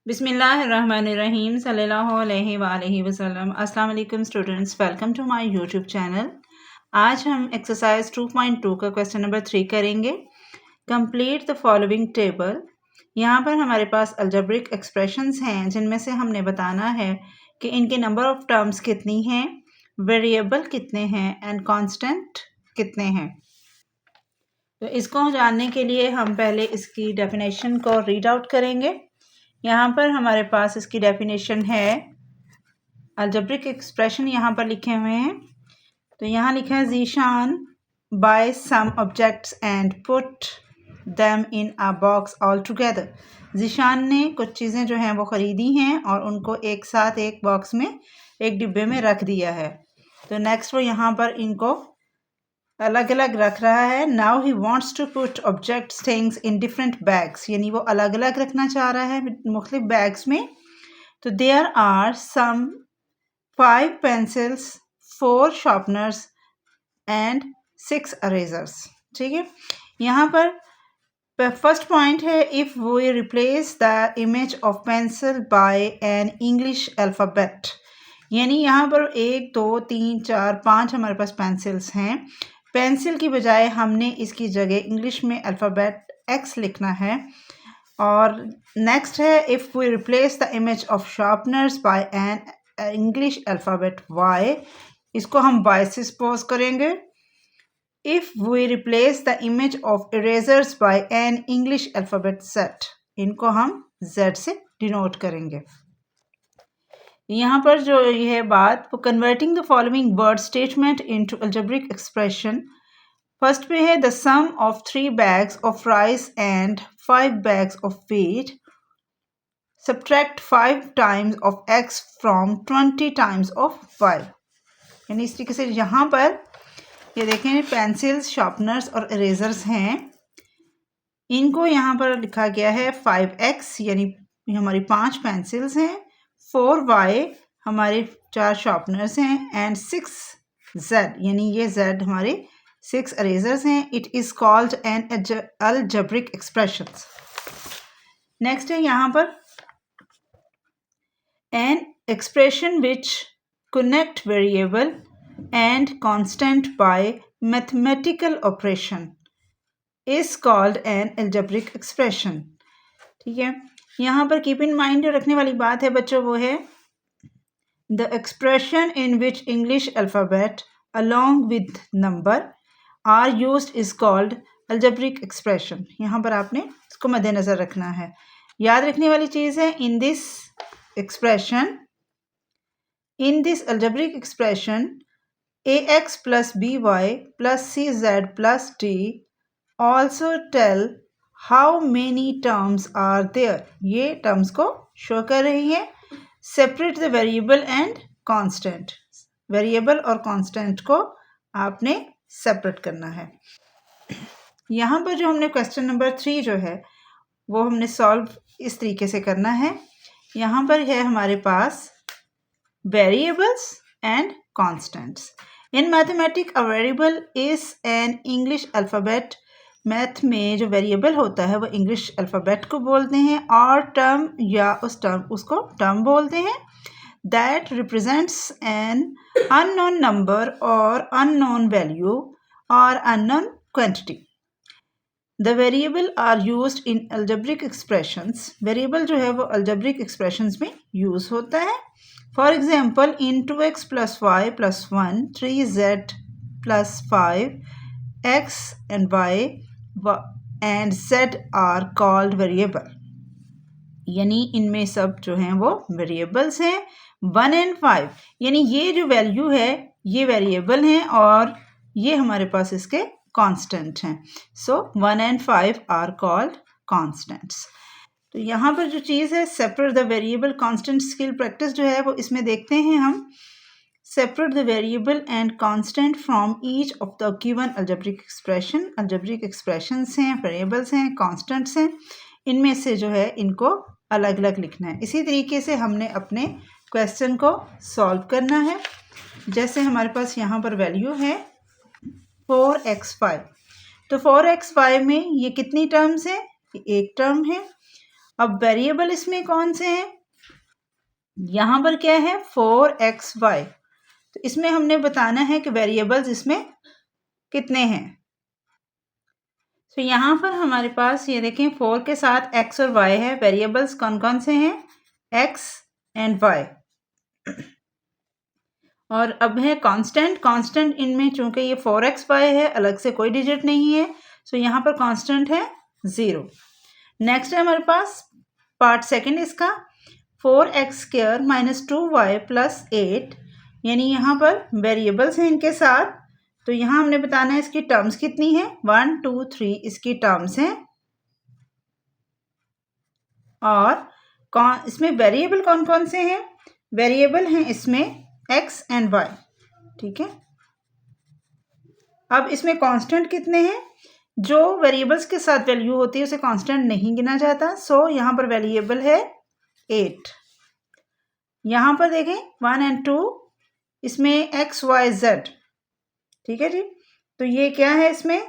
बिस्मिल्लाहिर्रहमानिर्रहीम सल्लल्लाहु अलैहि वसल्लम। अस्सलाम वालेकुम students, welcome to my YouTube channel. आज हम एक्सरसाइज 2.2 का क्वेश्चन नंबर 3 करेंगे। Complete the following table. यहाँ पर हमारे पास अलजेब्रिक एक्सप्रेशंस हैं जिनमें से हमने बताना है कि इनके नंबर ऑफ टर्म्स कितनी हैं, वेरिएबल कितने हैं एंड कांस्टेंट कितने हैं। तो इसको जानने के लिए हम पहले इसकी डेफिनेशन को रीड आउट करेंगे। यहाँ पर हमारे पास इसकी डेफिनेशन है, अलजेब्रिक एक्सप्रेशन यहाँ पर लिखे हुए हैं। तो यहाँ लिखा है Zeeshan buy some objects and put them in a box all together. Zeeshan ने कुछ चीज़ें जो हैं वो ख़रीदी हैं और उनको एक साथ एक बॉक्स में, एक डिब्बे में रख दिया है। तो नेक्स्ट वो यहाँ पर इनको अलग अलग रख रहा है। Now he wants to put objects things in different bags, यानी वो अलग अलग रखना चाह रहा है मुख्तलिफ बैग्स में। तो there are some 5 pencils, 4 sharpeners and 6 erasers. ठीक है, यहाँ पर फर्स्ट पॉइंट है, if we replace the image of pencil by an English alphabet, यानी यहाँ पर 1 2 3 4 5 हमारे पास पेंसिल्स हैं। पेंसिल की बजाय हमने इसकी जगह इंग्लिश में अल्फ़ाबेट एक्स लिखना है। और नेक्स्ट है, if we replace the image of sharpeners by an English alphabet y, इसको हम वाई से सपोज करेंगे। If we replace the image of erasers by an English alphabet z, इनको हम जेड से डिनोट करेंगे। यहाँ पर जो ये है बात, वो converting the following word statement into algebraic expression. First पे है the sum of 3 bags of rice and 5 bags of wheat, subtract 5 times of x from 20 times of y। यानी इस तरीके से यहाँ पर ये देखें, पेंसिल्स, शार्पनर्स और इरेजर्स हैं। इनको यहाँ पर लिखा गया है 5x, यानी हमारी 5 पेंसिल्स हैं, 4y हमारे 4 शार्पनर्स हैं एंड 6z, यानी ये z हमारे 6 अरेजर्स हैं। It is called an algebraic expression. Next है यहाँ पर an expression which connect variable and constant bye mathematical operation is called an algebraic expression. ठीक है, यहाँ पर कीप इन माइंड जो रखने वाली बात है बच्चों, वो है the expression in which English alphabet along with number are used is called algebraic expression. यहाँ पर आपने इसको मद्देनज़र रखना है। याद रखने वाली चीज़ है, in this expression, in this algebraic expression ax plus by plus cz plus d also tell how many terms are there, ये टर्म्स को शो कर रही है। Separate the variable and constant, variable और कांस्टेंट को आपने सेपरेट करना है। यहाँ पर जो हमने क्वेश्चन नंबर 3 जो है वो हमने सॉल्व इस तरीके से करना है। यहाँ पर है हमारे पास variables and constants. In mathematic a variable is an English alphabet. Math में जो वेरिएबल होता है वो इंग्लिश अल्फ़ाबेट को बोलते हैं, और टर्म या उसको टर्म बोलते हैं। That represents an unknown number और अननोन वैल्यू और unknown quantity. The variable are used in algebraic expressions. Variable जो है वो अलजेब्रिक एक्सप्रेशंस में यूज़ होता है। For example, in 2x plus y plus 1, 3z plus 5, x and y and z are called variable. यानी इनमें सब जो हैं वो वेरिएबल्स हैं। 1 and 5, यानी ये जो वैल्यू है ये वेरिएबल हैं और ये हमारे पास इसके कांस्टेंट हैं। सो 1 and 5 are called constants. तो यहाँ पर जो चीज़ है, separate the variable constant skill practice जो है वो इसमें देखते हैं हम। Separate the variable and constant from each of the given algebraic expression. Algebraic expressions हैं, वेरिएबल्स हैं, कांस्टेंट्स हैं, इनमें से जो है इनको अलग अलग लिखना है। इसी तरीके से हमने अपने क्वेश्चन को सॉल्व करना है। जैसे हमारे पास यहाँ पर वैल्यू है 4x5, तो 4x5 में ये कितनी टर्म्स हैं? एक टर्म है। अब वेरिएबल इसमें कौन से हैं? यहाँ पर क्या है 4xy, तो इसमें हमने बताना है कि वेरिएबल्स इसमें कितने हैं। तो यहाँ पर हमारे पास ये देखें 4 के साथ x और y है। वेरिएबल्स कौन कौन से हैं? x and y। और अब है कांस्टेंट। कांस्टेंट इनमें चूंकि ये 4xy है, अलग से कोई डिजिट नहीं है, सो यहाँ पर कांस्टेंट है 0। नेक्स्ट है हमारे पास पार्ट सेकंड इसका 4x² - 2y + 8, यानी यहाँ पर वेरिएबल्स हैं इनके साथ। तो यहाँ हमने बताना है इसकी टर्म्स कितनी है, 1 2 3 इसकी टर्म्स हैं। और इसमें वेरिएबल कौन कौन से हैं? वेरिएबल हैं इसमें x एंड y, ठीक है। अब इसमें कांस्टेंट कितने हैं? जो वेरिएबल्स के साथ वैल्यू होती है उसे कांस्टेंट नहीं गिना जाता, सो यहाँ पर वेरिएबल है 8। यहाँ पर देखें 1 एंड 2, इसमें x y z, ठीक है जी। तो ये क्या है, इसमें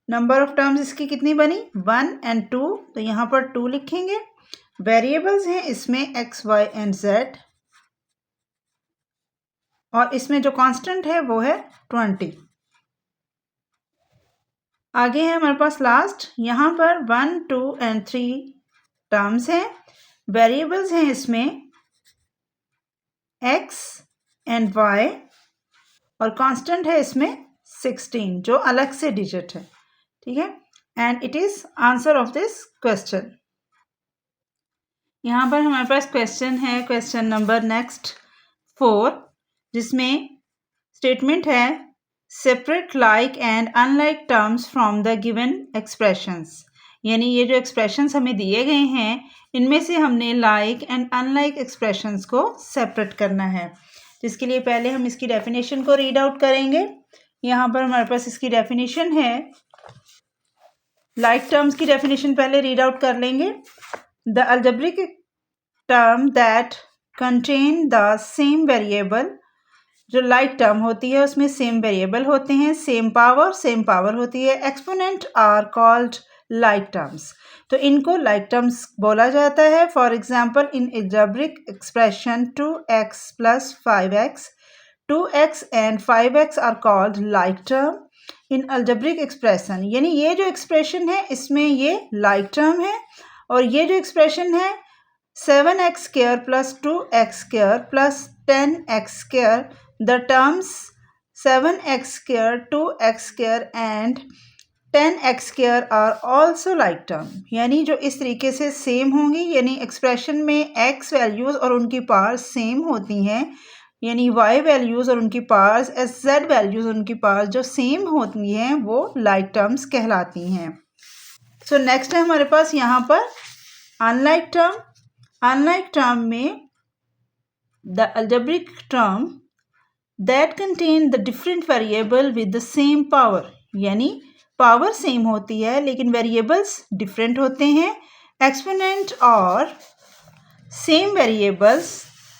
नंबर ऑफ टर्म्स इसकी कितनी बनी 1 एंड 2, तो यहाँ पर 2 लिखेंगे। वेरिएबल्स हैं इसमें x y एंड z, और इसमें जो कांस्टेंट है वो है 20। आगे है हमारे पास लास्ट, यहाँ पर 1 2 एंड 3 टर्म्स हैं। वेरिएबल्स हैं इसमें x एंड y, और कांस्टेंट है इसमें 16 जो अलग से डिजिट है, ठीक है। And it is answer of this question. यहाँ पर हमारे पास क्वेश्चन है, क्वेश्चन नंबर नेक्स्ट 4, जिसमें स्टेटमेंट है separate like and unlike terms from the given expressions, यानी ये जो एक्सप्रेशंस हमें दिए गए हैं इनमें से हमने लाइक एंड अनलाइक एक्सप्रेशंस को सेपरेट करना है। जिसके लिए पहले हम इसकी डेफिनेशन को रीड आउट करेंगे। यहाँ पर हमारे पास इसकी डेफिनेशन है, लाइक टर्म्स की डेफिनेशन पहले रीड आउट कर लेंगे। The algebraic term that contain the same variable, जो लाइक टर्म होती है उसमें सेम वेरिएबल होते हैं, सेम पावर होती है, exponent are called like terms, तो इनको लाइक टर्म्स बोला जाता है। For example in algebraic expression 2x + 5x, 2x and 5x are called like term in algebraic expression, यानी ये जो एक्सप्रेशन है इसमें ये लाइक टर्म है। और ये जो एक्सप्रेशन है 7x² + 2x² + 10x², the terms 7x², 2x² and 10x² are also like term, यानी जो इस तरीके से सेम होंगी, यानी एक्सप्रेशन में x वैल्यूज़ और उनकी पावर्स सेम होती हैं, यानी y वैल्यूज़ और उनकी पावर्स, z वैल्यूज़ और उनकी पावर्स जो सेम होती हैं वो लाइक टर्म्स कहलाती हैं। सो नेक्स्ट है हमारे पास यहाँ पर अनलाइक टर्म। अनलाइक टर्म में the algebraic term that contain the different variable with the same power, यानी पावर सेम होती है लेकिन वेरिएबल्स डिफरेंट होते हैं। एक्सपोनेंट और same variables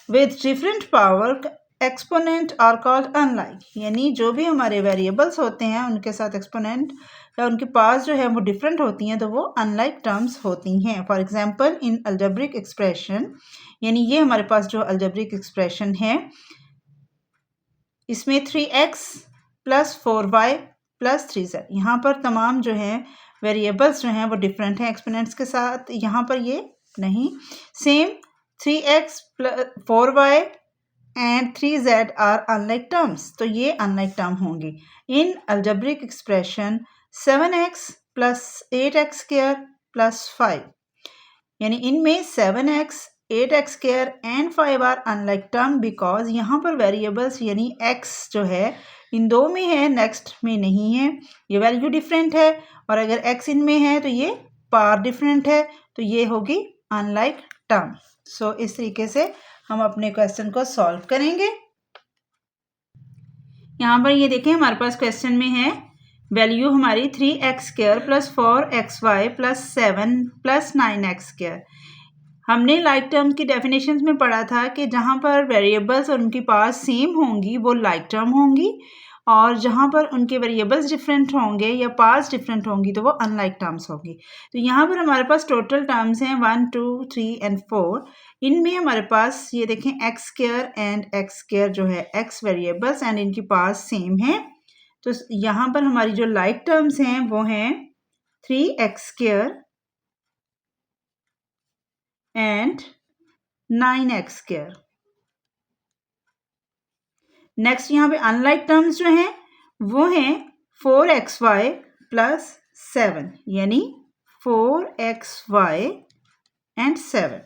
with different power, exponent are called unlike, यानी जो भी हमारे वेरिएबल्स होते हैं उनके साथ एक्सपोनेंट या उनकी पावर्स जो है वो डिफरेंट होती हैं, तो वो अनलाइक टर्म्स होती हैं। For example in algebraic expression, यानी ये हमारे पास जो अलजेब्रिक एक्सप्रेशन है इसमें 3x + 4y + 3z, यहाँ पर तमाम जो हैं वेरिएबल्स जो हैं वो डिफरेंट हैं एक्सपोनेंट्स के साथ, यहाँ पर ये नहीं। Same 3x + 4y and 3z are unlike terms, तो ये अनलाइक टर्म होंगी। इन अलजेब्रिक एक्सप्रेशन 7x + 8x² + 5, यानी इनमें 7x, 8x² and 5 are unlike term because यहाँ पर वेरिएबल्स यानी x जो है इन दो में है, नेक्स्ट में नहीं है, ये वैल्यू डिफरेंट है। और अगर x इनमें है तो ये पावर डिफरेंट है, तो ये होगी अनलाइक टर्म। सो इस तरीके से हम अपने क्वेश्चन को सॉल्व करेंगे। यहाँ पर ये देखें हमारे पास क्वेश्चन में है वैल्यू हमारी 3x² + 4xy + 7 + 9x²। हमने लाइक टर्म की डेफिनेशंस में पढ़ा था कि जहाँ पर वेरिएबल्स और उनकी पावर सेम होंगी वो लाइक टर्म होंगी, और जहाँ पर उनके वेरिएबल्स डिफरेंट होंगे या पार्ट्स डिफरेंट होंगी तो वो अनलाइक टर्म्स होगी। तो यहाँ पर हमारे पास टोटल टर्म्स हैं 1 2 3 एंड 4। इनमें हमारे पास ये देखें x square and x square जो है एक्स वेरिएबल्स एंड इनकी पार्ट्स सेम हैं। तो यहाँ पर हमारी जो लाइक टर्म्स हैं वो हैं 3x square and 9x square. Next यहाँ पे अनलाइक टर्म्स जो हैं वो हैं 4xy प्लस 7 यानी 4xy एंड 7।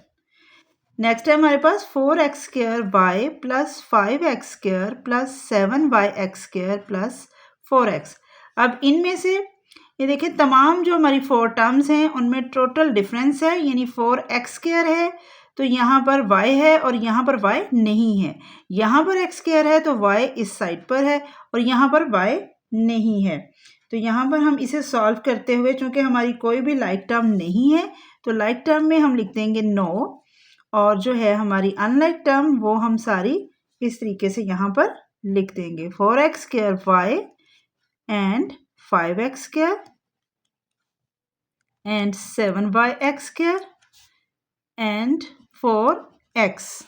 नेक्स्ट है हमारे पास 4x square y plus 5x square plus 7yx square plus 4x। अब इनमें से ये देखिए तमाम जो हमारी 4 टर्म्स हैं उनमें टोटल डिफरेंस है यानी 4x स्क्वायर है तो यहाँ पर y है और यहाँ पर y नहीं है। यहाँ पर x स्क्वायर है तो y इस साइड पर है और यहाँ पर y नहीं है। तो यहाँ पर हम इसे सॉल्व करते हुए चूँकि हमारी कोई भी लाइक टर्म नहीं है तो लाइक टर्म में हम लिख देंगे नो, और जो है हमारी अनलाइक टर्म वो हम सारी इस तरीके से यहाँ पर लिख देंगे 4x square y and 5x square and 7yx square and 4x।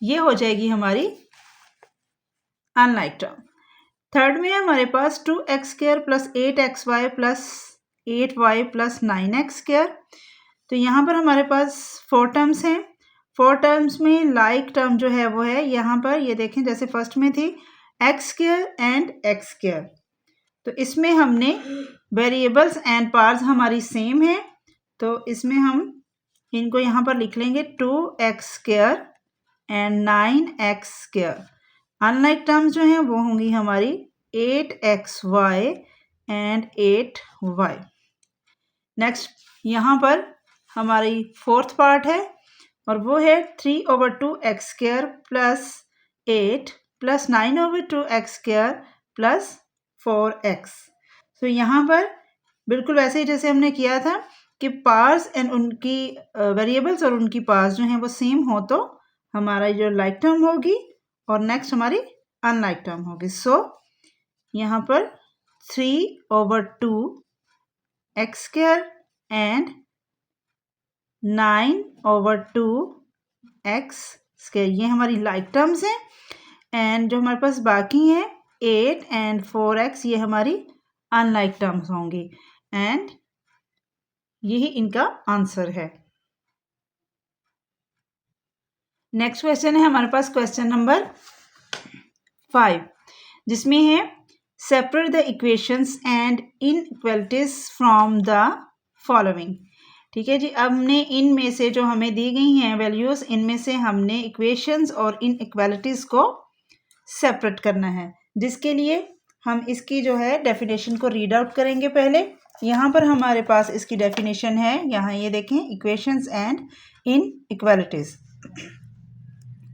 ये हो जाएगी हमारी अनलाइक टर्म। थर्ड में हमारे पास 2x square plus 8xy plus 8y plus 9x square. तो यहाँ पर हमारे पास 4 टर्म्स हैं। 4 टर्म्स में लाइक टर्म जो है वो है यहाँ पर ये देखें जैसे फर्स्ट में थी x square and x square. तो इसमें हमने वेरिएबल्स एंड पार्ट्स हमारी सेम है तो इसमें हम इनको यहाँ पर लिख लेंगे 2x square and 9x square. Unlike terms जो हैं वो होंगी हमारी 8xy एंड 8y। नेक्स्ट यहाँ पर हमारी फोर्थ पार्ट है और वो है 3/2x square plus 8 plus 9/2x square plus 4x। तो यहाँ पर बिल्कुल वैसे ही जैसे हमने किया था कि पार्ट्स एंड उनकी वेरिएबल्स और उनकी पार्ट्स जो हैं वो सेम हो तो हमारा जो लाइक टर्म होगी और नेक्स्ट हमारी अनलाइक टर्म होगी। सो यहाँ पर 3/2x square and 9/2x square ये हमारी लाइक टर्म्स हैं एंड जो हमारे पास बाकी हैं 8 एंड 4x ये हमारी अनलाइक टर्म्स होंगी एंड यही इनका आंसर है। नेक्स्ट क्वेश्चन है हमारे पास क्वेश्चन नंबर 5 जिसमें है separate the equations and inequalities from the following. ठीक है जी, अब हमने इनमें से जो हमें दी गई हैं वैल्यूज इनमें से हमने इक्वेशंस और इनइक्वालिटीज को सेपरेट करना है जिसके लिए हम इसकी जो है डेफिनेशन को रीड आउट करेंगे। पहले यहाँ पर हमारे पास इसकी डेफिनेशन है, यहाँ ये देखें इक्वेशंस एंड इनइक्वालिटीज।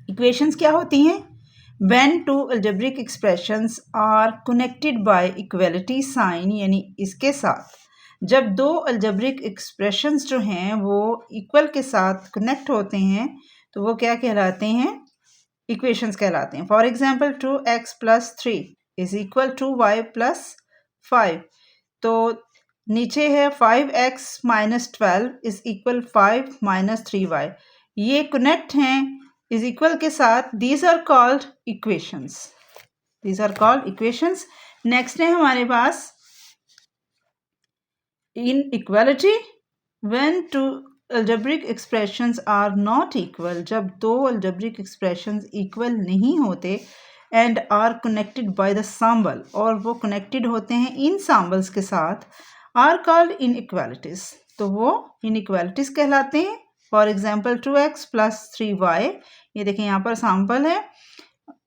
इक्वेशंस क्या होती हैं? When two algebraic expressions are connected by equality sign यानी इसके साथ जब दो algebraic expressions जो हैं वो इक्वल के साथ कनेक्ट होते हैं तो वो क्या कहलाते हैं? इक्वेशंस कहलाते हैं। For example 2x plus 3 is equal to y plus 5। तो नीचे है 5x minus 12 is equal 5 minus 3y। ये कनेक्ट हैं इज इक्वल के साथ। These are called equations. These are called equations. Next है हमारे पास inequality. When two algebraic expressions are not equal जब दो algebraic expressions equal नहीं होते and are connected by the symbol और वो connected होते हैं इन symbols के साथ are called inequalities। तो वो inequalities कहलाते हैं। For example 2x plus 3y ये देखें यहाँ पर सैम्पल है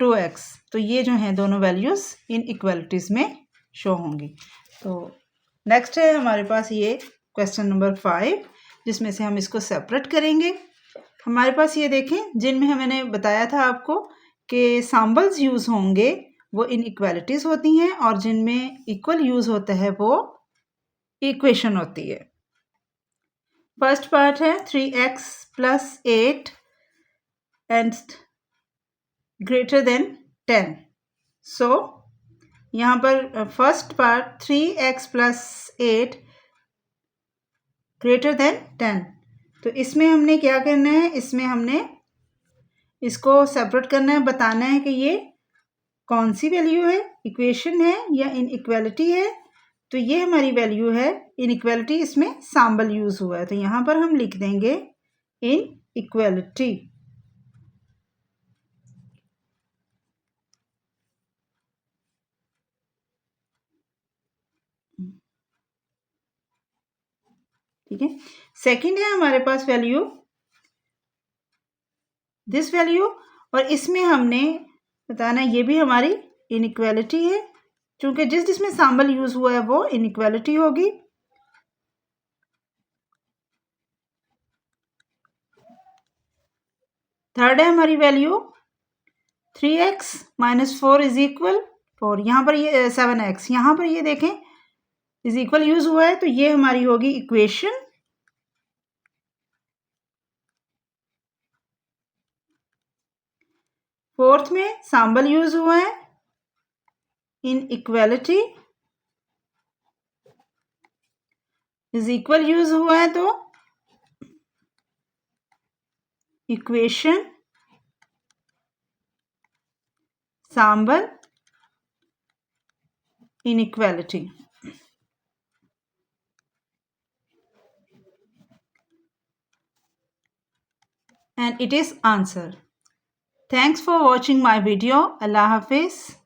2x, तो ये जो हैं दोनों वैल्यूज़ इन इक्वालिटीज़ में शो होंगी। तो नेक्स्ट है हमारे पास ये क्वेश्चन नंबर 5 जिसमें से हम इसको सेपरेट करेंगे। हमारे पास ये देखें जिनमें मैंने बताया था आपको कि सैम्बल्स यूज़ होंगे वो इन इक्वालिटीज़ होती हैं और जिनमें इक्वल यूज़ होता है वो इक्वेशन होती है। फर्स्ट पार्ट है 3x plus 8 and greater than 10। सो यहाँ पर first part 3x plus 8 greater than 10, तो इसमें हमने क्या करना है, इसमें हमने इसको सेपरेट करना है, बताना है कि ये कौन सी वैल्यू है, इक्वेशन है या इनइक्वालिटी है। तो ये हमारी वैल्यू है इनइक्वालिटी, इसमें सैम्बल यूज हुआ है, तो यहाँ पर हम लिख देंगे इनइक्वालिटी। ठीक है, सेकंड है हमारे पास वैल्यू दिस वैल्यू, और इसमें हमने बताना ये भी हमारी इनइक्वालिटी है, क्योंकि जिसमें सैम्बल यूज हुआ है वो इनइक्वालिटी होगी। थर्ड है हमारी value 3x minus 4 is equal 4, यहाँ पर ये 7x, यहाँ पर ये देखें इज इक्वल यूज हुआ है, तो ये हमारी होगी इक्वेशन। फोर्थ में सैम्बल यूज हुआ है इनइक्वालिटी, इज इक्वल यूज हुआ है तो equation sample inequality. And it is answer. Thanks for watching my video. Allah Hafiz.